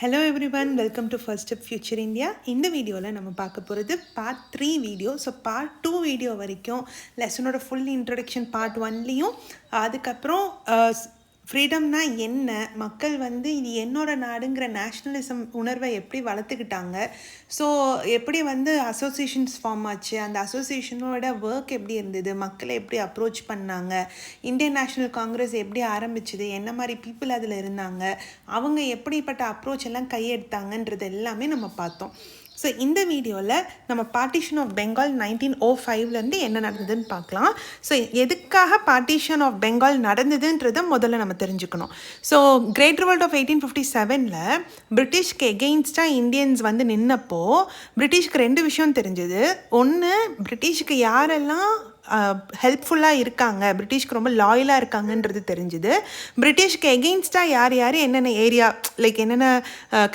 Hello everyone, welcome to first step future India. இந்த வீடியோவில் நம்ம பார்க்க போகிறது part 3 video. So part 2 video வரைக்கும் லெசனோட ஃபுல் இன்ட்ரடக்ஷன் பார்ட் 1லேயும், அதுக்கப்புறம் ஃப்ரீடம்னா என்ன, மக்கள் வந்து இது என்னோட நாடுங்கிற நேஷ்னலிசம் உணர்வை எப்படி வளர்த்துக்கிட்டாங்க, ஸோ எப்படி வந்து அசோசியேஷன்ஸ் ஃபார்ம் ஆச்சு, அந்த அசோசியேஷனோட ஒர்க் எப்படி இருந்தது, மக்களை எப்படி அப்ரோச் பண்ணாங்க, இந்தியன் நேஷ்னல் காங்கிரஸ் எப்படி ஆரம்பிச்சுது, என்ன மாதிரி பீப்புள் அதில் இருந்தாங்க, அவங்க எப்படிப்பட்ட அப்ரோச் எல்லாம் கையெடுத்தாங்கன்றது எல்லாமே நம்ம பார்த்தோம். ஸோ இந்த வீடியோவில் நம்ம பார்ட்டிஷன் ஆஃப் பெங்கால் 1905லேருந்து என்ன நடந்ததுன்னு பார்க்கலாம். ஸோ எதுக்காக பார்ட்டிஷன் ஆஃப் பெங்கால் நடந்ததுன்றதை முதல்ல நம்ம தெரிஞ்சுக்கணும். ஸோ கிரேட் ரிவோல்ட் ஆஃப் 1857 பிரிட்டிஷ்க்கு எகெயின்ஸ்டாக இந்தியன்ஸ் வந்து நின்னப்போ பிரிட்டிஷ்க்கு 2 விஷயம் தெரிஞ்சுது. ஒன்று, பிரிட்டிஷ்க்கு யாரெல்லாம் ஹெல்ப்ஃபுல்லாக இருக்காங்க, பிரிட்டிஷ்க்கு ரொம்ப லாயலாக இருக்காங்கன்றது தெரிஞ்சுது. பிரிட்டிஷ்க்கு எகெயின்ஸ்டாக யார் என்னென்ன ஏரியா, லைக் என்னென்ன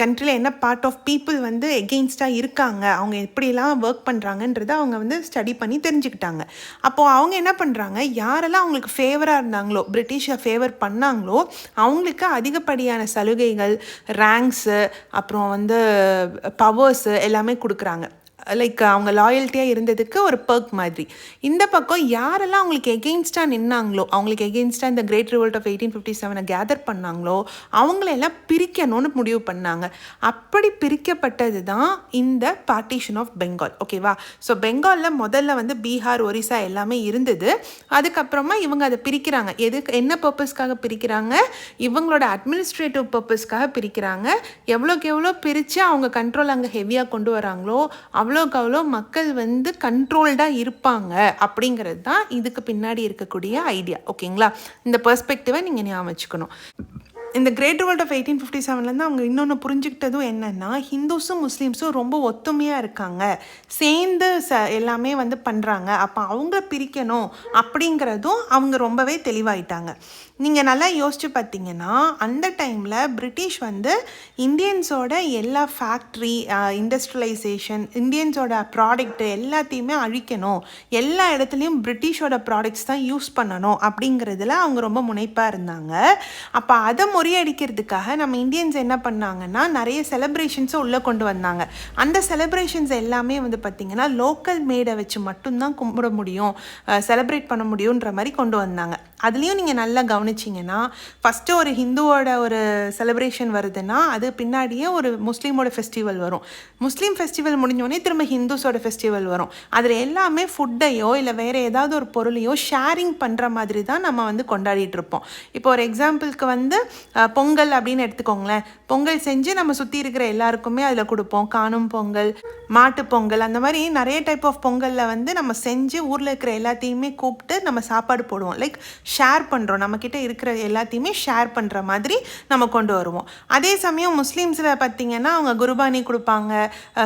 கண்ட்ரியில் என்ன பார்ட் ஆஃப் பீப்புள் வந்து எகெயின்ஸ்டாக இருக்காங்க, அவங்க எப்படிலாம் ஒர்க் பண்ணுறாங்கன்றதை அவங்க வந்து ஸ்டடி பண்ணி தெரிஞ்சுக்கிட்டாங்க. அப்போது அவங்க என்ன பண்ணுறாங்க, யாரெல்லாம் அவங்களுக்கு ஃபேவராக இருந்தாங்களோ, பிரிட்டிஷை ஃபேவர் பண்ணாங்களோ அவங்களுக்கு அதிகப்படியான சலுகைகள், ரேங்க்ஸு, அப்புறம் வந்து பவர்ஸு எல்லாமே கொடுக்குறாங்க. லைக் அவங்க லாயல்ட்டியாக இருந்ததுக்கு ஒரு பர்க் மாதிரி. இந்த பக்கம் யாரெல்லாம் அவங்களுக்கு எகெயின்ஸ்டாக நின்னாங்களோ, அவங்களுக்கு எகெயின்ஸ்டாக இந்த கிரேட் ரிவோல்ட் ஆஃப் 1857 கேதர் பண்ணாங்களோ அவங்களெல்லாம் பிரிக்கணும்னு முடிவு பண்ணாங்க. அப்படி பிரிக்கப்பட்டது தான் இந்த பார்ட்டிஷன் ஆஃப் பெங்கால். ஓகேவா? ஸோ பெங்காலில் முதல்ல வந்து பீகார், ஒரிசா எல்லாமே இருந்தது. அதுக்கப்புறமா இவங்க அதை பிரிக்கிறாங்க. என்ன பர்பஸ்க்காக பிரிக்கிறாங்க? இவங்களோட அட்மினிஸ்ட்ரேட்டிவ் பர்பஸ்க்காக பிரிக்கிறாங்க. எவ்வளோக்கு எவ்வளோ பிரித்து அவங்க கண்ட்ரோல் அங்கே ஹெவியாக கொண்டு வராங்களோ அவ்வளோக்கு அவ்வளோ மக்கள் வந்து கண்ட்ரோல்டாக இருப்பாங்க அப்படிங்கிறது தான் இதுக்கு பின்னாடி இருக்கக்கூடிய ஐடியா. ஓகேங்களா? இந்த பெர்ஸ்பெக்டிவை நீங்கள் ஞாபகம் வச்சுக்கணும். இந்த கிரேட் ரிவோல்ட் ஆஃப் 1857 அவங்க இன்னொன்று புரிஞ்சுக்கிட்டதும் என்னென்னா, ஹிந்துஸும் முஸ்லீம்ஸும் ரொம்ப ஒத்துமையாக இருக்காங்க, சேர்ந்து எல்லாமே வந்து பண்ணுறாங்க, அப்போ அவங்க பிரிக்கணும் அப்படிங்கிறதும் அவங்க ரொம்பவே தெளிவாயிட்டாங்க. நீங்கள் நல்லா யோசிச்சு பார்த்தீங்கன்னா, அந்த டைமில் பிரிட்டிஷ் வந்து இந்தியன்ஸோட எல்லா ஃபேக்ட்ரி, இண்டஸ்ட்ரியலைசேஷன், இந்தியன்ஸோட ப்ராடக்ட் எல்லாத்தையுமே அழிக்கணும், எல்லா இடத்துலையும் பிரிட்டிஷோட ப்ராடக்ட்ஸ் தான் யூஸ் பண்ணணும் அப்படிங்கிறதுல அவங்க ரொம்ப முனைப்பாக இருந்தாங்க. அப்போ அதை முறியடிக்கிறதுக்காக நம்ம இந்தியன்ஸ் என்ன பண்ணாங்கன்னா, நிறைய செலிப்ரேஷன்ஸை உள்ளே கொண்டு வந்தாங்க. அந்த செலிப்ரேஷன்ஸ் எல்லாமே வந்து பார்த்திங்கன்னா லோக்கல் மேடை வச்சு மட்டும்தான் கும்பிட முடியும், செலிப்ரேட் பண்ண முடியுன்ற மாதிரி கொண்டு வந்தாங்க. அதுலேயும் நீங்கள் நல்லா கவனிச்சிங்கன்னா, ஃபஸ்ட்டு ஒரு ஹிந்துவோட ஒரு செலிப்ரேஷன் வருதுன்னா அது பின்னாடியே ஒரு முஸ்லீமோட ஃபெஸ்டிவல் வரும். முஸ்லீம் ஃபெஸ்டிவல் முடிஞ்சோடனே திரும்ப ஹிந்துஸோட ஃபெஸ்டிவல் வரும். அதில் எல்லாமே ஃபுட்டையோ இல்லை வேறு ஏதாவது ஒரு பொருளையோ ஷேரிங் பண்ணுற மாதிரி தான் நம்ம வந்து கொண்டாடிட்டு இருப்போம். இப்போ ஒரு எக்ஸாம்பிளுக்கு வந்து பொங்கல் அப்படின்னு எடுத்துக்கோங்களேன். பொங்கல் செஞ்சு நம்ம சுற்றி இருக்கிற எல்லாருக்குமே அதில் கொடுப்போம். காணும் பொங்கல், மாட்டு பொங்கல், அந்த மாதிரி நிறைய டைப் ஆஃப் பொங்கலில் வந்து நம்ம செஞ்சு ஊரில் இருக்கிற எல்லாத்தையுமே கூப்பிட்டு நம்ம சாப்பாடு போடுவோம். லைக் ஷேர் பண்ணுறோம், நம்மக்கிட்ட இருக்கிற எல்லாத்தையுமே ஷேர் பண்ணுற மாதிரி நம்ம கொண்டு வருவோம். அதே சமயம் முஸ்லீம்ஸில் பார்த்திங்கன்னா அவங்க குர்பானி கொடுப்பாங்க,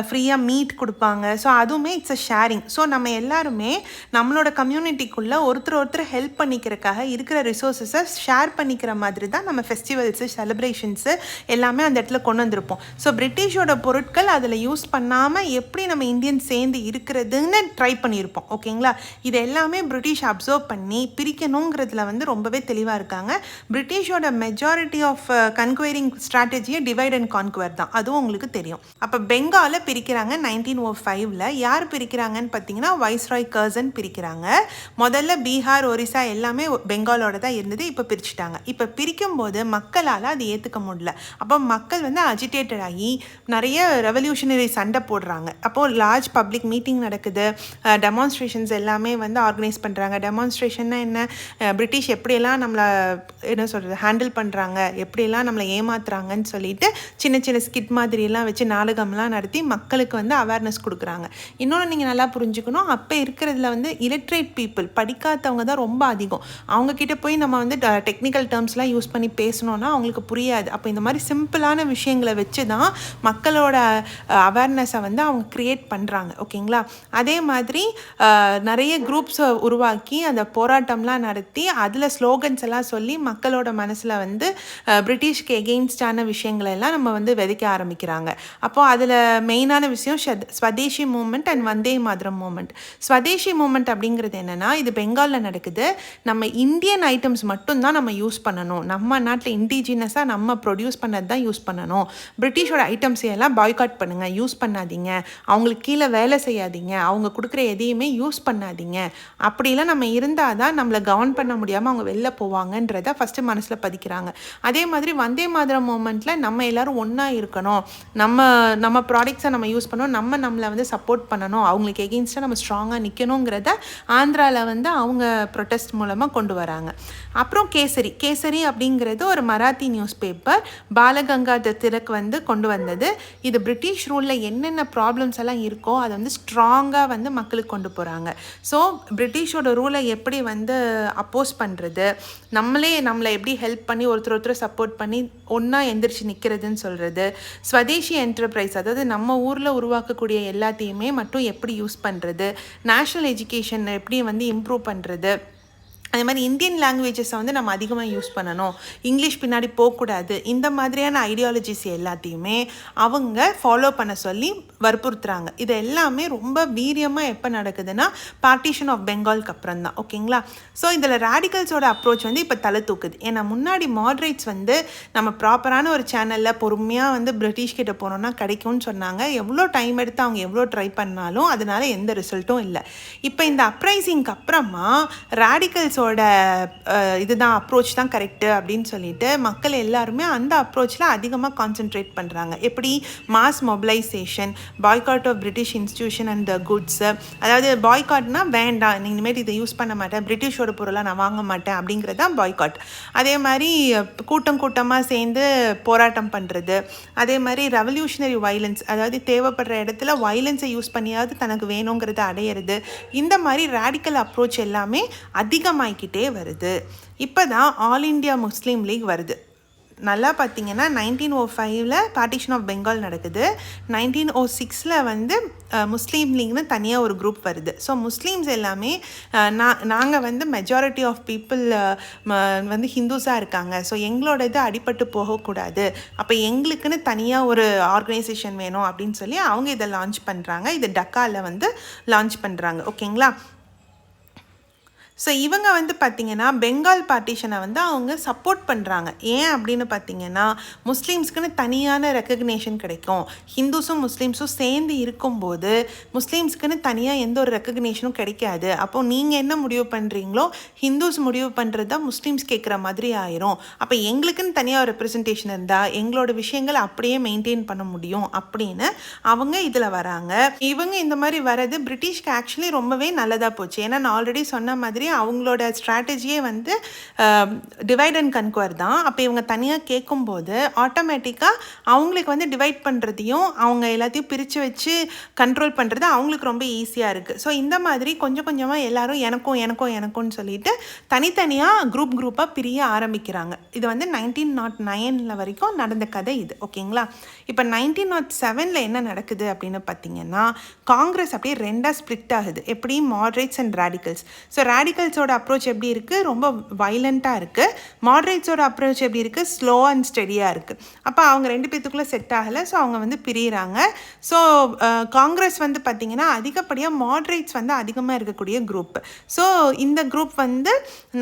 ஃப்ரீயாக மீட் கொடுப்பாங்க. ஸோ அதுவுமே இட்ஸ் அ ஷேரிங். ஸோ நம்ம எல்லாருமே நம்மளோட கம்யூனிட்டிக்குள்ளே ஒருத்தர் ஹெல்ப் பண்ணிக்கிறதுக்காக இருக்கிற ரிசோர்ஸஸை ஷேர் பண்ணிக்கிற மாதிரி தான் நம்ம ஃபெஸ்டிவல்ஸு, செலிப்ரேஷன்ஸு எல்லாமே அந்த இடத்துல கொண்டு வந்திருப்போம். ஸோ பிரிட்டிஷோட பொருட்கள் அதில் யூஸ் பண்ணாமல் எப்படி நம்ம இந்தியன் சேர்ந்து இருக்கிறதுன்னு ட்ரை பண்ணியிருப்போம். ஓகேங்களா? இது எல்லாமே பிரிட்டிஷ் அப்சர்வ் பண்ணி பிரிக்கணுங்கிறதுல வந்து ரொம்பவே தெளிவாக இருக்காங்க. பிரிட்டிஷோட மெஜாரிட்டி ஆஃப் கன்குவரிங் ஸ்ட்ராட்டஜியை டிவைட் அண்ட் கான்குவர் தான், அதுவும் உங்களுக்கு தெரியும். அப்போ பெங்காலை பிரிக்கிறாங்க 1905. யார் பிரிக்கிறாங்கன்னு பார்த்தீங்கன்னா வைஸ்ராய் கர்சன் பிரிக்கிறாங்க. முதல்ல பீகார், ஒரிசா எல்லாமே பெங்காலோட தான் இருந்தது. இப்போ பிரிச்சுட்டாங்க. இப்போ பிரிக்கும்போது மக்களால் அது ஏற்றுக்க முடியல. அப்போ மக்கள் வந்து அஜிடேட்டட் ஆகி நிறைய ரெவல்யூஷனரி சண்டை போடுறாங்க. அப்போது லார்ஜ் பப்ளிக் மீட்டிங் நடக்குது, டெமான்ஸ்ட்ரேஷன்ஸ் எல்லாமே வந்து ஆர்கனைஸ் பண்ணுறாங்க. டெமான்ஸ்ட்ரேஷன்னா என்ன, பிரிட்டிஷ் எப்படியெல்லாம் நம்மளை என்ன சொல்கிறது ஹேண்டில் பண்ணுறாங்க, எப்படியெல்லாம் நம்மளை ஏமாத்துறாங்கன்னு சொல்லிட்டு சின்ன சின்ன ஸ்கிட் மாதிரியெல்லாம் வச்சு நாடகம்லாம் நடத்தி மக்களுக்கு வந்து அவேர்னஸ் கொடுக்குறாங்க. இன்னொன்று நீங்கள் நல்லா புரிஞ்சுக்கணும், அப்போ இருக்கிறதுல வந்து இலிட்ரேட் பீப்புள், படிக்காதவங்க தான் ரொம்ப அதிகம். அவங்கக்கிட்ட போய் நம்ம வந்து டெக்னிக்கல் டேர்ம்ஸ்லாம் யூஸ் பண்ணி பேசணுன்னா அவங்களுக்கு புரியாது. அப்போ இந்த மாதிரி சிம்பிளான விஷயங்களை வச்சு தான் மக்களோட அவேர்னஸை வந்து அவங்க க்ரியேட் பண்ணுறாங்க. ஓகேங்களா? அதே மாதிரி நிறைய குரூப்ஸை உருவாக்கி அந்த போராட்டம்லாம் நடத்தி அதில் ஸ்லோகன்ஸ் எல்லாம் சொல்லி மக்களோட மனசில் வந்து பிரிட்டிஷ்க்கு எகெயின்ஸ்டான விஷயங்களை எல்லாம் நம்ம வந்து விதைக்க ஆரம்பிக்கிறாங்க. அப்போது அதில் மெயினான விஷயம் Swadeshi movement and Vande Mataram movement. Swadeshi movement அப்படிங்கிறது என்னென்னா, இது பெங்காலில் நடக்குது. நம்ம இந்தியன் ஐட்டம்ஸ் மட்டும்தான் நம்ம யூஸ் பண்ணணும், நம்ம நாட்டில் இண்டிஜினஸாக நம்ம ப்ரொடியூஸ் பண்ணது தான் யூஸ் பண்ணணும், பிரிட்டிஷோட ஐட்டம்ஸ் எல்லாம் பாய்காட் பண்ணுங்கள், யூஸ் பண்ணாதீங்க, அவங்களுக்கு கீழே வேலை செய்யாதீங்க, அவங்க கொடுக்குற எதையுமே யூஸ் பண்ணாதீங்க, அப்படிலாம் நம்ம இருந்தால் தான் நம்மளை கவர்ன் பண்ண முடியாமல் அவங்க வெளில போவாங்கன்றத ஃபஸ்ட்டு மனசில் பதிக்கிறாங்க. அதே மாதிரி வந்தே மாதரம் மூமெண்ட்டில் நம்ம எல்லோரும் ஒன்றா இருக்கணும், நம்ம ப்ராடக்ட்ஸை நம்ம யூஸ் பண்ணணும், நம்மளை வந்து சப்போர்ட் பண்ணணும், அவங்களுக்கு எகெயின்ஸ்டாக நம்ம ஸ்ட்ராங்காக நிற்கணுங்கிறத ஆந்திராவில் வந்து அவங்க ப்ரொட்டஸ்ட் மூலமாக கொண்டு வராங்க. அப்புறம் கேசரி அப்படிங்கிறது ஒரு மராத்தி நியூஸ் பேப்பர் பாலகங்காதர் திலக் வந்து கொண்டு வந்தது. இது பிரிட்டிஷ் ரூலில் என்னென்ன ப்ராப்ளம்ஸ் எல்லாம் இருக்கோ அதை வந்து ஸ்ட்ராங்காக வந்து மக்களுக்கு கொண்டு போகிறாங்க. ஸோ பிரிட்டிஷோட ரூலை எப்படி வந்து அப்போஸ் பண்ணுறது, நம்மளை எப்படி ஹெல்ப் பண்ணி ஒருத்தர் சப்போர்ட் பண்ணி ஒன்றா எந்திரிச்சு நிற்கிறதுன்னு சொல்கிறது, ஸ்வதேஷி என்டர்பிரைஸ் அதாவது நம்ம ஊரில் உருவாக்கக்கூடிய எல்லாத்தையுமே மட்டும் எப்படி யூஸ் பண்ணுறது, நேஷ்னல் எஜுகேஷன் எப்படி வந்து இம்ப்ரூவ் பண்ணுறது, அதே மாதிரி இந்தியன் லாங்குவேஜஸை வந்து நம்ம அதிகமாக யூஸ் பண்ணணும், இங்கிலீஷ் பின்னாடி போகக்கூடாது, இந்த மாதிரியான ஐடியாலஜிஸ் எல்லாத்தையுமே அவங்க ஃபாலோ பண்ண சொல்லி வற்புறுத்துறாங்க. இது எல்லாமே ரொம்ப வீரியமாக எப்போ நடக்குதுன்னா பார்ட்டிஷன் ஆஃப் பெங்காலுக்கு அப்புறம் தான். ஓகேங்களா? ஸோ இதில் ரேடிக்கல்ஸோட அப்ரோச் வந்து இப்போ தலை தூக்குது. ஏன்னா முன்னாடி மாட்ரேட்ஸ் வந்து நம்ம ப்ராப்பரான ஒரு சேனலில் பொறுமையாக வந்து பிரிட்டிஷ் கிட்ட போனோம்னா கிடைக்கும்னு சொன்னாங்க. எவ்வளோ டைம் எடுத்து அவங்க எவ்வளோ ட்ரை பண்ணாலும் அதனால எந்த ரிசல்ட்டும் இல்லை. இப்போ இந்த அப்ரைசிங்க்கு அப்புறமா ரேடிக்கல்ஸோட இதுதான் அப்ரோச் தான் கரெக்டு அப்படின்னு சொல்லிட்டு மக்கள் எல்லாருமே அந்த அப்ரோச்சில் அதிகமாக கான்சென்ட்ரேட் பண்ணுறாங்க. எப்படி mass mobilisation, boycott of British institution and the goods, அதாவது பாய்காட்னா வேண்டாம், நீங்கள் இனிமேல் இதை யூஸ் பண்ண மாட்டேன், பிரிட்டிஷோட பொருளை நான் வாங்க மாட்டேன் அப்படிங்கிறது தான் பாய்காட். அதே மாதிரி கூட்டமாக சேர்ந்து போராட்டம் பண்ணுறது, அதே மாதிரி ரெவல்யூஷனரி வைலன்ஸ், அதாவது தேவைப்படுற இடத்துல வைலன்ஸை யூஸ் பண்ணியாவது தனக்கு வேணுங்கிறத அடையிறது, இந்த மாதிரி ரேடிக்கல் அப்ரோச் எல்லாமே அதிகமாகிக்கிட்டே வருது. இப்போ தான் ஆல் இண்டியா முஸ்லீம் லீக் வருது. நல்லா பார்த்தீங்கன்னா 1905 பார்ட்டிஷன் ஆஃப் பெங்கால் நடக்குது. 1906 வந்து முஸ்லீம் லீக்னு தனியாக ஒரு குரூப் வருது. ஸோ முஸ்லீம்ஸ் எல்லாமே நாங்கள் வந்து மெஜாரிட்டி ஆஃப் பீப்புள் வந்து ஹிந்துஸாக இருக்காங்க, ஸோ எங்களோட இது அடிபட்டு போகக்கூடாது, அப்போ எங்களுக்குன்னு தனியாக ஒரு ஆர்கனைசேஷன் வேணும் அப்படின்னு சொல்லி அவங்க இதை லான்ச் பண்ணுறாங்க. இது டக்காவில் வந்து லான்ச் பண்ணுறாங்க. ஓகேங்களா? ஸோ இவங்க வந்து பார்த்திங்கன்னா பெங்கால் பார்ட்டிஷனை வந்து அவங்க சப்போர்ட் பண்ணுறாங்க. ஏன் அப்படின்னு பார்த்திங்கன்னா முஸ்லீம்ஸ்க்குன்னு தனியான ரெக்கக்னேஷன் கிடைக்கும். ஹிந்துஸும் முஸ்லீம்ஸும் சேர்ந்து இருக்கும்போது முஸ்லீம்ஸ்க்குன்னு தனியாக எந்த ஒரு ரெக்கக்னேஷனும் கிடைக்காது. அப்போது நீங்கள் என்ன முடிவு பண்ணுறீங்களோ ஹிந்துஸ் முடிவு பண்ணுறது தான் முஸ்லீம்ஸ் கேட்குற மாதிரி ஆயிரும். அப்போ எங்களுக்குன்னு தனியாக ஒரு ரெப்ரசன்டேஷன் இருந்தால் எங்களோட விஷயங்களை அப்படியே மெயின்டைன் பண்ண முடியும் அப்படின்னு அவங்க இதில் வராங்க. இவங்க இந்த மாதிரி வர்றது பிரிட்டிஷ்க்கு ஆக்சுவலி ரொம்பவே நல்லதாக போச்சு. ஏன்னா நான் ஆல்ரெடி சொன்ன மாதிரி அவங்களோட ஸ்ட்ராட்டஜியே வந்து டிவைட் அண்ட் கன்குவர் தான். அப்போ இவங்க தனியாக கேட்கும்போது ஆட்டோமேட்டிக்காக அவங்களுக்கு வந்து டிவைட் பண்ணுறதையும் அவங்க எல்லாத்தையும் பிரித்து வச்சு கண்ட்ரோல் பண்ணுறது அவங்களுக்கு ரொம்ப ஈஸியாக இருக்குது. ஸோ இந்த மாதிரி கொஞ்சம் கொஞ்சமாக எல்லாரும் எனக்கும்னு சொல்லிட்டு தனித்தனியாக குரூப்பாக பிரிய ஆரம்பிக்கிறாங்க. இது வந்து 1909 வரைக்கும் நடந்த கதை இது. ஓகேங்களா? இப்போ 1907 என்ன நடக்குது அப்படின்னு பார்த்தீங்கன்னா காங்கிரஸ் அப்படியே ரெண்டாக ஸ்ப்ளிட் ஆகுது. எப்படி மாட்ரேட்ஸ் அண்ட் ரேடிக்கல்ஸ். ஸோ ரேடிக்கல்ஸோட அப்ரோச் எப்படி இருக்குது, ரொம்ப வைலண்ட்டாக இருக்குது. மாட்ரேட்ஸோட அப்ரோச் எப்படி இருக்குது, ஸ்லோ அண்ட் ஸ்டெடியாக இருக்குது. அப்போ அவங்க ரெண்டு பேத்துக்குள்ளே செட் ஆகலை. ஸோ அவங்க வந்து பிரிகிறாங்க. ஸோ காங்கிரஸ் வந்து பார்த்திங்கன்னா அதிகப்படியாக மாட்ரேட்ஸ் வந்து அதிகமாக இருக்கக்கூடிய குரூப். ஸோ இந்த குரூப் வந்து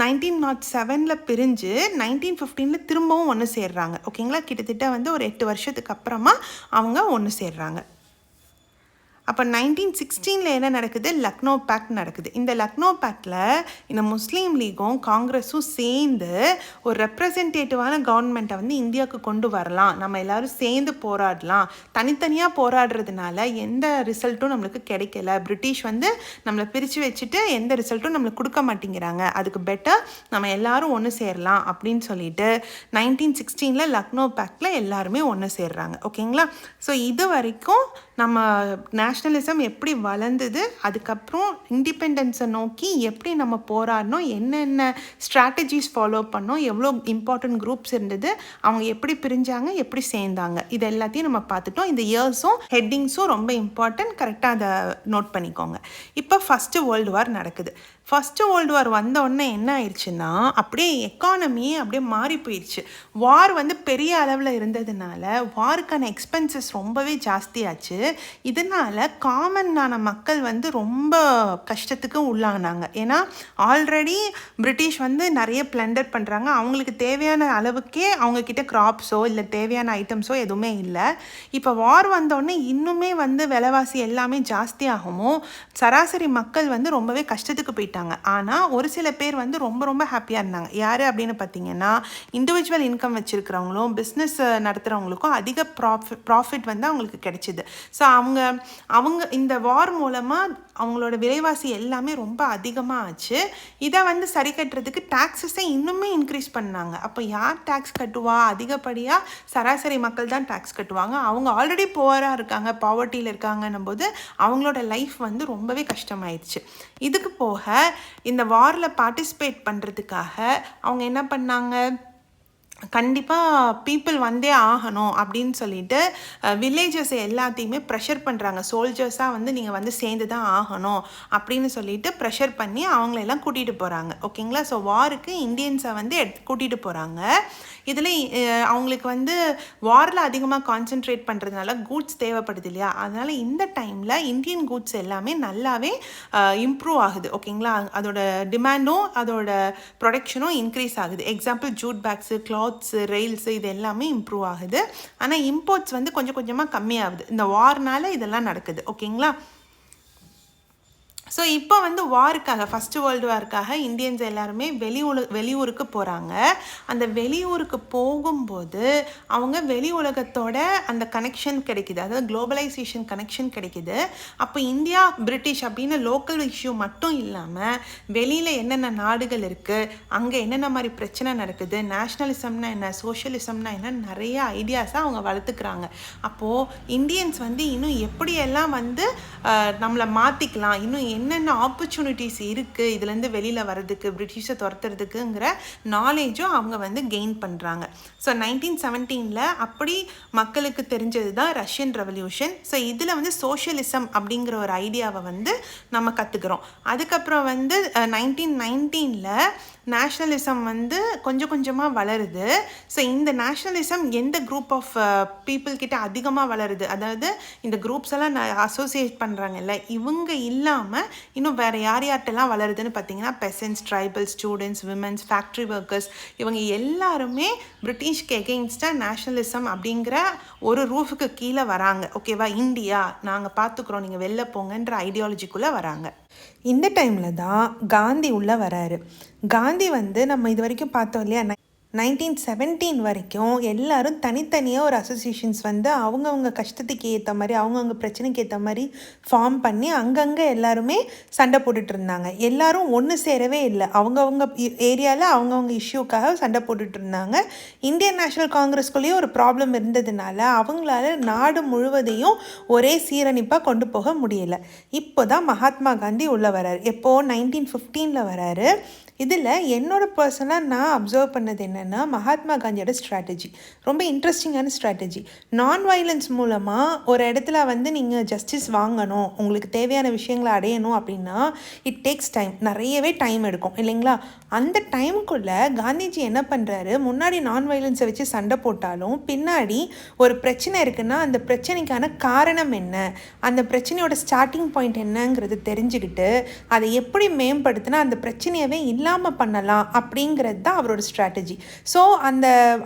1907 பிரிஞ்சு 1915 திரும்பவும் ஒன்று சேர்றாங்க. ஓகேங்களா? கிட்டத்தட்ட வந்து ஒரு 8 வருஷத்துக்கு அப்புறமா அவங்க ஒன்று சேர்றாங்க. அப்போ 1916 என்ன நடக்குது, லக்னோ பேக்ட் நடக்குது. இந்த லக்னோ பேக்டில் இந்த முஸ்லீம் லீகும் காங்கிரஸும் சேர்ந்து ஒரு ரெப்ரசன்டேட்டிவான கவர்மெண்ட்டை வந்து இந்தியாவுக்கு கொண்டு வரலாம், நம்ம எல்லோரும் சேர்ந்து போராடலாம். தனித்தனியாக போராடுறதுனால எந்த ரிசல்ட்டும் நம்மளுக்கு கிடைக்கல, பிரிட்டிஷ் வந்து நம்மளை பிரித்து வச்சுட்டு எந்த ரிசல்ட்டும் நம்மளுக்கு கொடுக்க மாட்டேங்கிறாங்க, அதுக்கு பெட்டர் நம்ம எல்லோரும் ஒன்று சேரலாம் அப்படின்னு சொல்லிட்டு 1916 லக்னோ பேக்டில் எல்லாருமே ஒன்று சேர்றாங்க. ஓகேங்களா? ஸோ இது வரைக்கும் நம்ம நேஷ்னலிசம் எப்படி வளர்ந்தது, அதுக்கப்புறம் இண்டிபெண்டன்ஸை நோக்கி எப்படி நம்ம போராடணும், என்னென்ன ஸ்ட்ராட்டஜிஸ் ஃபாலோ பண்ணோம், எவ்வளோ இம்பார்ட்டன்ட் குரூப்ஸ் இருந்தது, அவங்க எப்படி பிரிஞ்சாங்க, எப்படி சேர்ந்தாங்க, இது எல்லாத்தையும் நம்ம பார்த்துட்டோம். இந்த இயர்ஸும் ஹெட்டிங்ஸும் ரொம்ப இம்பார்ட்டன்ட், கரெக்டாக அதை நோட் பண்ணிக்கோங்க. இப்போ ஃபஸ்ட்டு வேர்ல்டு வார் நடக்குது. ஃபஸ்ட்டு வேர்ல்டு வார் வந்த உடனே என்ன ஆயிடுச்சுன்னா, அப்படியே எக்கானமியே அப்படியே மாறி போயிடுச்சு. வார் வந்து பெரிய அளவில் இருந்ததுனால வாருக்கான எக்ஸ்பென்சஸ் ரொம்பவே ஜாஸ்தியாச்சு. இதனால் காமனான மக்கள் வந்து ரொம்ப கஷ்டத்துக்கு உள்ளானாங்க. ஏன்னா ஆல்ரெடி பிரிட்டிஷ் வந்து நிறைய பிளண்டர் பண்ணுறாங்க. அவங்களுக்கு தேவையான அளவுக்கே அவங்கக்கிட்ட கிராப்ஸோ இல்லை தேவையான ஐட்டம்ஸோ எதுவுமே இல்லை. இப்போ வார் வந்தோடனே இன்னுமே வந்து விலைவாசி எல்லாமே ஜாஸ்தியாகுமோ, சராசரி மக்கள் வந்து ரொம்பவே கஷ்டத்துக்கு போயிட்டாங்க. ஆனால் ஒரு சில பேர் வந்து ரொம்ப ரொம்ப ஹாப்பியாக இருந்தாங்க. யார் அப்படின்னு பார்த்தீங்கன்னா, இண்டிவிஜுவல் இன்கம் வச்சுருக்கிறவங்களும் பிஸ்னஸ் நடத்துகிறவங்களுக்கும் அதிக ப்ராஃபிட் வந்து அவங்களுக்கு கிடைச்சிது. ஸோ அவங்க இந்த வார் மூலமாக அவங்களோட விலைவாசி எல்லாமே ரொம்ப அதிகமாக ஆச்சு. இதை வந்து சரி கட்டுறதுக்கு டாக்ஸஸை இன்னுமே இன்க்ரீஸ் பண்ணாங்க. அப்போ யார் டேக்ஸ் கட்டுவா? அதிகப்படியாக சராசரி மக்கள் தான் டேக்ஸ் கட்டுவாங்க. அவங்க ஆல்ரெடி புவராக இருக்காங்க, பாவர்ட்டியில் இருக்காங்கன்னும் போது அவங்களோட லைஃப் வந்து ரொம்பவே கஷ்டமாயிடுச்சு. இதுக்கு போக இந்த வாரில் பார்ட்டிசிபேட் பண்ணுறதுக்காக அவங்க என்ன பண்ணாங்க, கண்டிப்பாக பீப்புள் வந்தே ஆகணும் அப்படின்னு சொல்லிட்டு வில்லேஜஸ் எல்லாத்தையுமே ப்ரெஷர் பண்ணுறாங்க. சோல்ஜர்ஸாக வந்து நீங்கள் வந்து சேர்ந்து தான் ஆகணும் அப்படின்னு சொல்லிட்டு ப்ரெஷர் பண்ணி அவங்களெல்லாம் கூட்டிகிட்டு போகிறாங்க. ஓகேங்களா? ஸோ வாருக்கு இந்தியன்ஸை வந்து கூட்டிகிட்டு போகிறாங்க. இதில் அவங்களுக்கு வந்து வாரில் அதிகமாக கான்சென்ட்ரேட் பண்ணுறதுனால கூட்ஸ் தேவைப்படுது இல்லையா? அதனால் இந்த டைமில் இந்தியன் கூட்ஸ் எல்லாமே நல்லாவே இம்ப்ரூவ் ஆகுது. ஓகேங்களா? அதோட டிமாண்டும் அதோட ப்ரொடக்ஷனும் இன்க்ரீஸ் ஆகுது. எக்ஸாம்பிள் ஜூட் பேக்ஸு, கிளாத்ஸு, ரெயில்ஸு, இது எல்லாமே இம்ப்ரூவ் ஆகுது. ஆனால் இம்போர்ட்ஸ் வந்து கொஞ்சம் கொஞ்சமாக கம்மியாகுது. இந்த வார்னால் இதெல்லாம் நடக்குது. ஓகேங்களா? ஸோ இப்போ வந்து வாருக்காக, ஃபஸ்ட்டு வேர்ல்டு வாருக்காக இந்தியன்ஸ் எல்லாருமே வெளியூருக்கு போகிறாங்க. அந்த வெளியூருக்கு போகும்போது அவங்க வெளி உலகத்தோட அந்த கனெக்ஷன் கிடைக்குது, அதாவது குளோபலைசேஷன் கனெக்ஷன் கிடைக்குது. அப்போ இந்தியா பிரிட்டிஷ் அப்படின்னு லோக்கல் இஷ்யூ மட்டும் இல்லாமல் வெளியில் என்னென்ன நாடுகள் இருக்குது, அங்கே என்னென்ன மாதிரி பிரச்சனை நடக்குது, நேஷ்னலிசம்னா என்ன, சோஷியலிசம்னா என்ன, நிறைய ஐடியாஸை அவங்க வளர்த்துக்கிறாங்க. அப்போது இந்தியன்ஸ் வந்து இன்னும் எப்படியெல்லாம் வந்து நம்மளை மாற்றிக்கலாம், இன்னும் என்னென்ன ஆப்பர்ச்சுனிட்டிஸ் இருக்குது இதுலேருந்து வெளியில் வர்றதுக்கு, பிரிட்டிஷை துரத்துறதுக்குங்கிற நாலேஜும் அவங்க வந்து கெயின் பண்ணுறாங்க. ஸோ 1917 அப்படி மக்களுக்கு தெரிஞ்சது தான் ரஷ்யன் ரெவல்யூஷன். ஸோ இதில் வந்து சோஷியலிசம் அப்படிங்கிற ஒரு ஐடியாவை வந்து நம்ம கற்றுக்குறோம். அதுக்கப்புறம் வந்து 1919 நேஷ்னலிசம் வந்து கொஞ்சம் கொஞ்சமாக வளருது. ஸோ இந்த நேஷ்னலிசம் எந்த குரூப் ஆஃப் பீப்புள் கிட்ட அதிகமாக வளருது, அதாவது இந்த குரூப்ஸ் எல்லாம் அசோசியேட் பண்ணுறாங்கல்ல, இவங்க இல்லாமல் இன்னும் வேறு யார்கிட்டலாம் வளருதுன்னு பார்த்தீங்கன்னா பெசன்ஸ், tribal, students, women's, factory workers, இவங்க எல்லாருமே பிரிட்டிஷ்க்கு எகெயின்ஸ்டாக நேஷ்னலிசம் அப்படிங்கிற ஒரு ரூஃபுக்கு கீழே வராங்க. ஓகேவா? இந்தியா நாங்கள் பார்த்துக்குறோம், நீங்கள் வெளில போங்கன்ற ஐடியாலஜிக்குள்ளே வராங்க. இந்த டைமில் தான் காந்தி உள்ளே வராரு. காந்தி வந்து நம்ம இது வரைக்கும் பார்த்தோம் இல்லையா, 1917 வரைக்கும் எல்லோரும் தனித்தனியாக ஒரு அசோசியேஷன்ஸ் வந்து அவங்கவுங்க கஷ்டத்துக்கு ஏற்ற மாதிரி, அவங்கவுங்க பிரச்சனைக்கு ஏற்ற மாதிரி ஃபார்ம் பண்ணி அங்கங்கே எல்லாருமே சண்டை போட்டுட்டு இருந்தாங்க. எல்லோரும் ஒன்று சேரவே இல்லை. அவங்கவுங்க ஏரியாவில் அவங்கவுங்க இஷ்யூக்காக சண்டை போட்டுட்டு இருந்தாங்க. இந்தியன் நேஷனல் காங்கிரஸ்குள்ளேயே ஒரு ப்ராப்ளம் இருந்ததுனால அவங்களால நாடு முழுவதையும் ஒரே சீரணிப்பாக கொண்டு போக முடியலை. இப்போ தான் மகாத்மா காந்தி உள்ளே வராரு. எப்போது? 1915 வராரு. இதில் என்னோட பர்சனலாக நான் அப்சர்வ் பண்ணது என்னென்னா, மகாத்மா காந்தியோட ஸ்ட்ராட்டஜி ரொம்ப இன்ட்ரெஸ்டிங்கான ஸ்ட்ராட்டஜி. நான் வயலன்ஸ் மூலமாக ஒரு இடத்துல வந்து நீங்கள் ஜஸ்டிஸ் வாங்கணும், உங்களுக்கு தேவையான விஷயங்களை அடையணும் அப்படின்னா இட் டேக்ஸ் டைம், நிறையவே டைம் எடுக்கும் இல்லைங்களா? அந்த டைமுக்குள்ளே காந்திஜி என்ன பண்ணுறாரு, முன்னாடி நான் வயலன்ஸை வச்சு சண்டை போட்டாலும் பின்னாடி ஒரு பிரச்சனை இருக்குன்னா அந்த பிரச்சனைக்கான காரணம் என்ன, அந்த பிரச்சனையோட ஸ்டார்டிங் பாயிண்ட் என்னங்கிறது தெரிஞ்சுக்கிட்டு அதை எப்படி மேம்படுத்தினா அந்த பிரச்சனையவே இல்லாமல் பண்ணலாம் அப்படிங்கிறது தான் அவரோட ஸ்ட்ராட்டஜி. ஸோ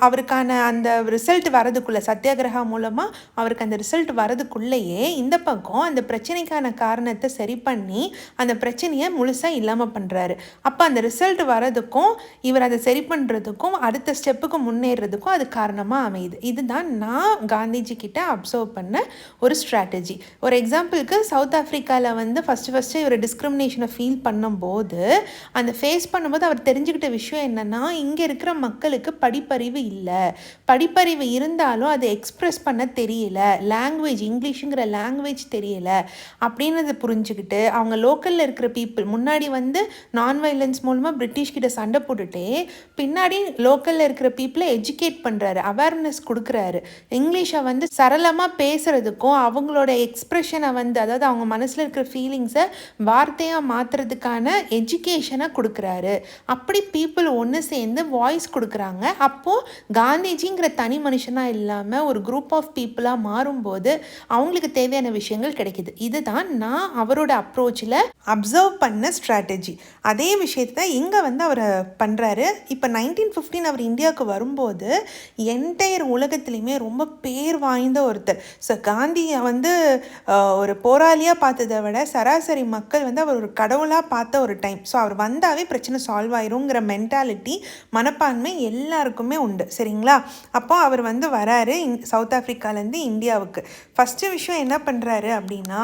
அவருக்கான அந்த ரிசல்ட் வரதுக்குள்ளே, சத்தியாகிரகா மூலமாக அவருக்கு அந்த ரிசல்ட் வரதுக்குள்ளேயே இந்த பக்கம் அந்த பிரச்சனைக்கான காரணத்தை சரி பண்ணி அந்த பிரச்சனையை முழுசாக இல்லாமல் பண்ணுறாரு. அப்போ அந்த ரிசல்ட் வரதுக்கும் இவர் அதை சரி பண்ணுறதுக்கும் அடுத்த ஸ்டெப்புக்கு முன்னேறதுக்கும் அது காரணமாக அமையுது. இதுதான் நான் காந்திஜி கிட்ட அப்சர்வ் பண்ண ஒரு ஸ்ட்ராட்டஜி. ஒரு எக்ஸாம்பிளுக்கு சவுத் ஆஃப்ரிக்காவில் வந்து ஃபஸ்ட்டு இவர் டிஸ்கிரிமினேஷனை ஃபீல் பண்ணும்போது, அந்த ஃபேஸ் பண்ணும்போது அவர் தெரிஞ்சுக்கிட்ட விஷயம் என்னென்னா, இங்கே இருக்கிற மக்களுக்கு படிப்பறிவு இல்லை, படிப்பறிவு இருந்தாலும் அதை எக்ஸ்ப்ரெஸ் பண்ண தெரியல, லாங்குவேஜ் இங்கிலீஷுங்கிற லாங்குவேஜ் தெரியல அப்படின்றத புரிஞ்சுக்கிட்டு அவங்க லோக்கலில் இருக்கிற பீப்புள் முன்னாடி வந்து நான் வைலன்ஸ் மூலமாக பிரிட்டிஷ்கிட்ட சண்டை போட்டுட்டே பின்னாடி லோக்கலில் இருக்கிற பீப்புளை எஜுகேட் பண்ணுறாரு, அவேர்னஸ் கொடுக்குறாரு. இங்கிலீஷை வந்து சரளமாக பேசுகிறதுக்கும் அவங்களோட எக்ஸ்ப்ரெஷனை வந்து அதாவது அவங்க மனசில் இருக்கிற ஃபீலிங்ஸை வார்த்தையாக மாற்றுறதுக்கான எஜுகேஷனை கொடுக்குறாரு. அப்படி பீப்புள் ஒன்று சேர்ந்து வாய்ஸ் கொடுக்குறாங்க. அப்போது காந்திஜிங்கிற தனி மனுஷனாக இல்லாமல் ஒரு குரூப் ஆஃப் பீப்புளாக மாறும்போது அவங்களுக்கு தேவையான விஷயங்கள் கிடைக்கிது. இதுதான் நான் அவரோட அப்ரோச்சில் அப்சர்வ் பண்ண ஸ்ட்ராட்டஜி. அதே விஷயத்தை இங்கே வந்து அவர் பண்ணுறாரு. இப்போ 1915 அவர் இந்தியாவுக்கு வரும்போது என்டையர் உலகத்துலேயுமே ரொம்ப பேர் வாய்ந்த ஒருத்தர். ஸோ காந்தியை வந்து ஒரு போராளியாக பார்த்ததை விட சராசரி மக்கள் வந்து அவர் ஒரு கடவுளாக பார்த்த ஒரு டைம். ஸோ அவர் வந்தாவே பிரச்சனை சால்வ் ஆயிருங்கிற மென்டாலிட்டி மனப்பான்மை எல்லாருக்குமே உண்டு. சரிங்களா? அப்போ அவர் வந்து வராரு சவுத் ஆஃப்ரிக்காலேருந்து இந்தியாவுக்கு. ஃபஸ்ட்டு விஷயம் என்ன பண்ணுறாரு அப்படின்னா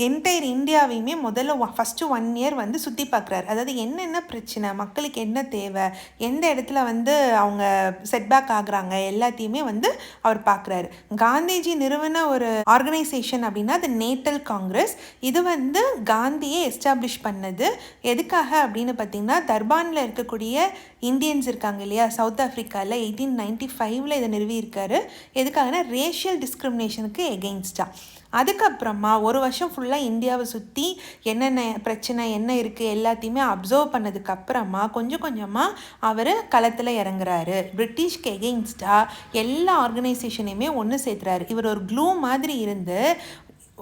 என்டையர் இந்தியாவையுமே முதல்ல ஃபஸ்ட்டு 1 இயர் வந்து சுற்றி பார்க்குறாரு. அதாவது என்னென்ன பிரச்சனை, மக்களுக்கு என்ன தேவை, எந்த இடத்துல வந்து அவங்க செட்பேக் ஆகுறாங்க எல்லாத்தையுமே வந்து அவர் பார்க்குறாரு. காந்திஜி நிறுவன ஒரு ஆர்கனைசேஷன் அப்படின்னா அது நேட்டல் காங்கிரஸ். இது வந்து காந்தியே எஸ்டாப்ளிஷ் பண்ணது. எதுக்காக அப்படின்னு பார்த்தீங்கன்னா தர்பானில் இருக்கக்கூடிய இந்தியன்ஸ் இருக்காங்க இல்லையா சவுத் ஆஃப்ரிக்காவில் 1895 இதை நிறுவியிருக்காரு. எதுக்காகனா ரேஷியல் டிஸ்கிரிமினேஷனுக்கு எகெயின்ஸ்டாக. அதுக்கப்புறமா ஒரு வருஷம் ஃபுல்லாக இந்தியாவை சுற்றி என்னென்ன பிரச்சனை என்ன இருக்குது எல்லாத்தையுமே அப்சர்வ் பண்ணதுக்கப்புறமா கொஞ்சம் கொஞ்சமாக அவர் களத்தில் இறங்குறாரு. பிரிட்டிஷ்க்கு எகெயின்ஸ்டாக எல்லா ஆர்கனைசேஷனையுமே ஒன்று சேர்த்துறாரு. இவர் ஒரு க்ளூ மாதிரி இருந்து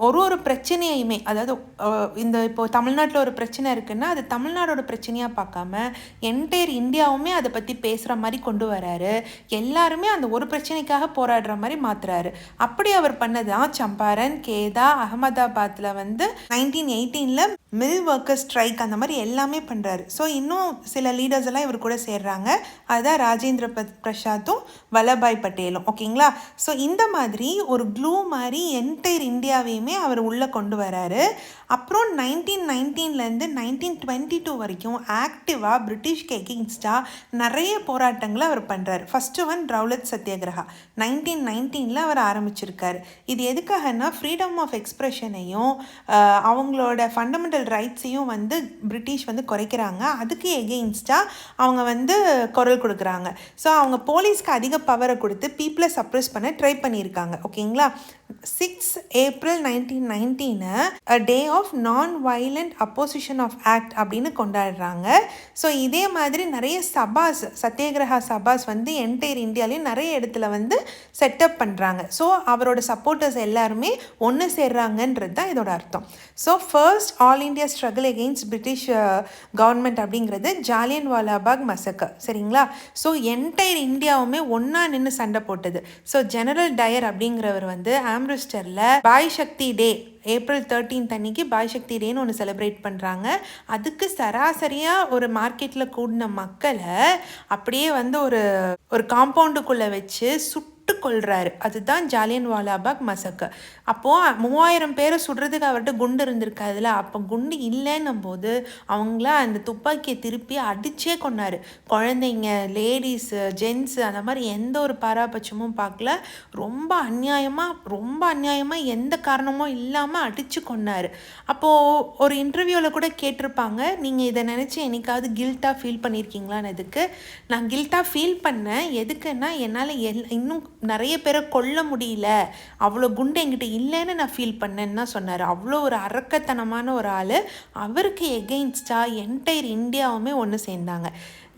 ஒரு பிரச்சனையுமே அதாவது இந்த இப்போது தமிழ்நாட்டில் ஒரு பிரச்சனை இருக்குன்னா அது தமிழ்நாடோட பிரச்சனையாக பார்க்காம என்டையர் இந்தியாவுமே அதை பற்றி பேசுகிற மாதிரி கொண்டு வராரு. எல்லாருமே அந்த ஒரு பிரச்சனைக்காக போராடுற மாதிரி மாற்றுறாரு. அப்படி அவர் பண்ணதான் சம்பாரன், கேதா, அகமதாபாத்தில் வந்து 1918 மில் ஒர்க்கர்ஸ் ஸ்ட்ரைக் அந்த மாதிரி எல்லாமே பண்ணுறாரு. ஸோ இன்னும் சில லீடர்ஸ் எல்லாம் இவர் கூட சேர்றாங்க. அதுதான் ராஜேந்திர பிரசாத்தும் வல்லபாய் பட்டேலும். ஓகேங்களா? ஸோ இந்த மாதிரி ஒரு க்ளூ மாதிரி என்டையர் இந்தியாவையுமே அவர் உள்ளே கொண்டு வராரு. அப்புறம் 1919 1922 வரைக்கும் ஆக்டிவாக பிரிட்டிஷ்க்கு எகெயின்ஸ்டாக நிறைய போராட்டங்களை அவர் பண்ணுறாரு. ஃபஸ்ட்டு ஒன் ரவுலட் சத்தியாகிரகா 1919 அவர் ஆரம்பிச்சிருக்காரு. இது எதுக்காகனா ஃப்ரீடம் ஆஃப் எக்ஸ்ப்ரெஷனையும் அவங்களோட ஃபண்டமெண்டல் ரைட்ஸையும் வந்து பிரிட்டிஷ் வந்து குறைக்கிறாங்க. அதுக்கு எகெயின்ஸ்டாக அவங்க வந்து குரல் கொடுக்குறாங்க. ஸோ அவங்க போலீஸ்க்கு அதிக பவரை கொடுத்து பீப்புளை சப்ரெஸ் பண்ண ட்ரை பண்ணியிருக்காங்க. ஓகேங்களா? 6 ஏப்ரல் 1919 அ டே ஆஃப் நான் வயலண்ட் அப்போசிஷன் ஆஃப் ஆக்ட் அப்படின்னு கொண்டாடுறாங்க. ஸோ இதே மாதிரி நிறைய சபாஸ் சத்தியாகிரகா சபாஸ் வந்து என்டையர் இந்தியாலையும் நிறைய இடத்துல வந்து செட்டப் பண்ணுறாங்க. ஸோ அவரோட சப்போர்ட்டர்ஸ் எல்லாருமே ஒன்று சேர்றாங்கன்றது தான் இதோட அர்த்தம். So first all India struggle against British government அப்படிங்கிறது ஜாலியன் வாலாபாக் மசக்கர். சரிங்களா? ஸோ என்டையர் இந்தியாவுமே ஒன்றா நின்று சண்டை போட்டது. ஸோ ஜெனரல் டயர் அப்படிங்கிறவர் வந்து ஆம்ரிஸ்டரில் பாய் சக்தி டே ஏப்ரல் 13 அன்னைக்கு பாய் சக்தி டேன்னு ஒன்று செலிப்ரேட் பண்ணுறாங்க. அதுக்கு சராசரியாக ஒரு மார்க்கெட்டில் கூடின மக்களை அப்படியே வந்து ஒரு காம்பவுண்டுக்குள்ளே வச்சு கொள்றாரு. அதுதான் ஜாலியன் வாலாபாக் மசக்கர். அப்போது 3000 பேரை சுடுறதுக்கு அவர்கிட்ட குண்டு இருந்திருக்காதுல. அப்போ குண்டு இல்லைன்னும் போது அவங்கள அந்த துப்பாக்கியை திருப்பி அடிச்சே கொண்டாரு. குழந்தைங்க, லேடிஸு, ஜென்ஸு அந்த மாதிரி எந்த ஒரு பாராபட்சமும் பார்க்கல. ரொம்ப அநியாயமாக எந்த காரணமும் இல்லாமல் அடித்து கொண்டாரு. அப்போது ஒரு இன்டர்வியூவில் கூட கேட்டிருப்பாங்க, நீங்கள் இதை நினச்சி என்னைக்காவது கில்ட்டாக ஃபீல் பண்ணியிருக்கீங்களான்னு. எதுக்கு நான் கில்ட்டாக ஃபீல் பண்ணேன், எதுக்குன்னா என்னால் இன்னும் நிறைய பேரை கொல்ல முடியல, அவ்வளோ குண்டு என்கிட்ட இல்லைன்னு நான் ஃபீல் பண்ணேன்னு தான் சொன்னார். அவ்வளோ ஒரு அரக்கத்தனமான ஒரு ஆள். அவருக்கு எகெயின்ஸ்டாக என்டையர் இந்தியாவுமே ஒன்று சேர்ந்தாங்க.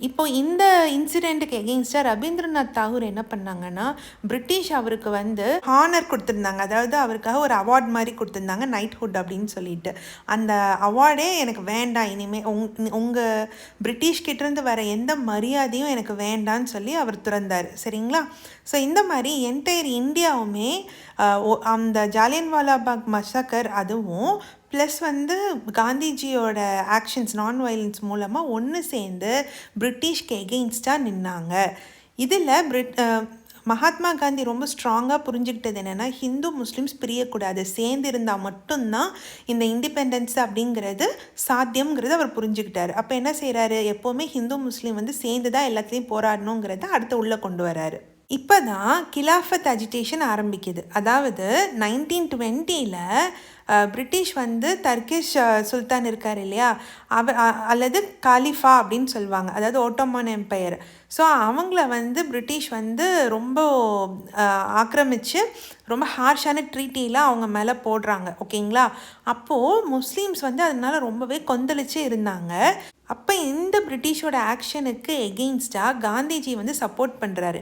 இப்போ இந்த இன்சிடெண்ட்டுக்கு எகெயின்ஸ்டாக ரவீந்திரநாத் தாகூர் என்ன பண்ணாங்கன்னா பிரிட்டிஷ் அவருக்கு வந்து ஹானர் கொடுத்துருந்தாங்க. அதாவது அவருக்காக ஒரு அவார்ட் மாதிரி கொடுத்துருந்தாங்க, நைட்ஹுட் அப்படின்னு சொல்லிட்டு. அந்த அவார்டே எனக்கு வேண்டாம், இனிமேல் உங்கள் பிரிட்டிஷ்கிட்டேருந்து வர எந்த மரியாதையும் எனக்கு வேண்டான்னு சொல்லி அவர் துறந்தார். சரிங்களா? ஸோ இந்த மாதிரி என்டையர் இந்தியாவுமே அந்த ஜாலியன் வாலாபாக் மசக்கர் அதுவும் ப்ளஸ் வந்து காந்திஜியோட ஆக்ஷன்ஸ் நான் வயலன்ஸ் மூலமாக ஒன்று சேர்ந்து பிரிட்டிஷ்க்கு எகெயின்ஸ்டாக நின்னாங்க. இதில் மகாத்மா காந்தி ரொம்ப ஸ்ட்ராங்காக புரிஞ்சுக்கிட்டது என்னென்னா ஹிந்து முஸ்லீம்ஸ் பிரியக்கூடாது, சேர்ந்து இருந்தால் மட்டும்தான் இந்த இண்டிபெண்டன்ஸ் அப்படிங்கிறது சாத்தியம்ங்கிறது அவர் புரிஞ்சுக்கிட்டாரு. அப்போ என்ன செய்கிறாரு, எப்போவுமே ஹிந்து முஸ்லீம் வந்து சேர்ந்து தான் எல்லாத்துலேயும் போராடணுங்கிறத அடுத்து உள்ளே கொண்டு வராரு. இப்போ தான் கிலாஃபத் அஜிடேஷன் ஆரம்பிக்குது. அதாவது 1920 பிரிட்டிஷ் வந்து டர்க்கிஷ் சுல்தான் இருக்கார் இல்லையா, அல்லது காலிஃபா அப்படின்னு சொல்லுவாங்க, அதாவது ஓட்டோமான் எம்பையர். ஸோ அவங்கள வந்து பிரிட்டிஷ் வந்து ரொம்ப ஆக்கிரமித்து ரொம்ப ஹார்ஷான ட்ரீட்டிலாம் அவங்க மேலே போடுறாங்க. ஓகேங்களா, அப்போது முஸ்லீம்ஸ் வந்து அதனால ரொம்பவே கொந்தளிச்சு இருந்தாங்க. அப்போ இந்த பிரிட்டிஷோட ஆக்ஷனுக்கு எகெயின்ஸ்டாக காந்திஜி வந்து சப்போர்ட் பண்ணுறாரு,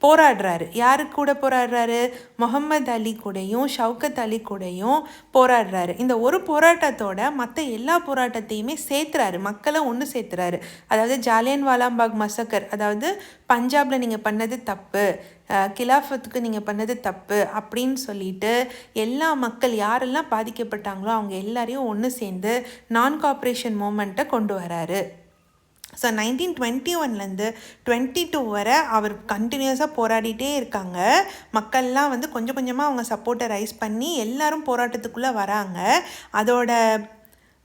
போராடுறாரு. யாரு கூட போராடுறாரு, முகமது அலி கூடயும் ஷவுகத் அலி கூடயும் போராடுறாரு. இந்த ஒரு போராட்டத்தோட மற்ற எல்லா போராட்டத்தையுமே சேர்த்துறாரு, மக்களை ஒன்று சேர்த்துறாரு. அதாவது ஜாலியன்வாலாபாக் மசக்கர், அதாவது பஞ்சாபில் நீங்கள் பண்ணது தப்பு, கிலாஃபத்துக்கு நீங்கள் பண்ணது தப்பு அப்படின்னு சொல்லிட்டு எல்லா மக்கள் யாரெல்லாம் பாதிக்கப்பட்டாங்களோ அவங்க எல்லாரையும் ஒன்று சேர்ந்து நான் கோஆப்ரேஷன் மூமெண்ட்டை கொண்டு வராரு. ஸோ 1921 22 வரை அவர் கண்டினியூஸாக போராடிட்டே இருக்காங்க. மக்கள்லாம் வந்து கொஞ்சம் கொஞ்சமாக அவங்க சப்போர்ட்டை ரைஸ் பண்ணி எல்லாரும் போராட்டத்துக்குள்ளே வராங்க. அதோட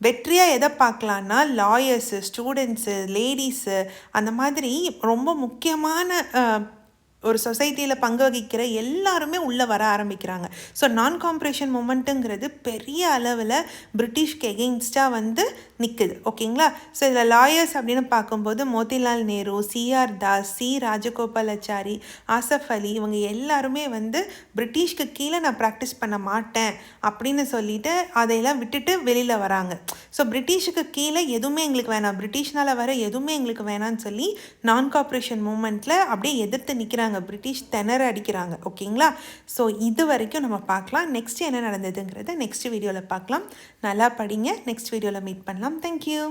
வெற்றியாக எதை பார்க்கலான்னா, லாயர்ஸு, ஸ்டூடெண்ட்ஸு, லேடிஸு, அந்த மாதிரி ரொம்ப முக்கியமான ஒரு சொசைட்டியில் பங்கு வகிக்கிற எல்லாருமே உள்ளே வர ஆரம்பிக்கிறாங்க. ஸோ நான் காம்பரேஷன் மூமெண்ட்டுங்கிறது பெரிய அளவில் பிரிட்டிஷ்க்கு எகெயின்ஸ்டாக வந்து நிற்குது. ஓகேங்களா, ஸோ இதில் லாயர்ஸ் அப்படின்னு பார்க்கும்போது மோதிலால் நேரு, சிஆர் தாஸ், சி ராஜகோபாலாச்சாரி, ஆசஃப் அலி, இவங்க எல்லாருமே வந்து பிரிட்டிஷ்க்கு கீழே நான் ப்ராக்டிஸ் பண்ண மாட்டேன் அப்படின்னு சொல்லிட்டு அதையெல்லாம் விட்டுட்டு வெளியில் வராங்க. ஸோ பிரிட்டிஷுக்கு கீழே எதுவுமே எங்களுக்கு வேணாம், பிரிட்டிஷ்னால் வர எதுவுமே எங்களுக்கு வேணான்னு சொல்லி நான் காம்பரேஷன் மூமெண்ட்டில் அப்படியே எதிர்த்து நிற்கிறாங்க. பிரிட்டிஷ் திணற அடிக்கிறாங்க. ஓகேங்களா, ஸோ இது வரைக்கும் நம்ம பார்க்கலாம். நெக்ஸ்ட் என்ன நடந்ததுங்கிறத நெக்ஸ்ட் வீடியோவில் பார்க்கலாம். நல்லா படிங்க. நெக்ஸ்ட் வீடியோவில் மீட் பண்ணலாம். தேங்க்யூ.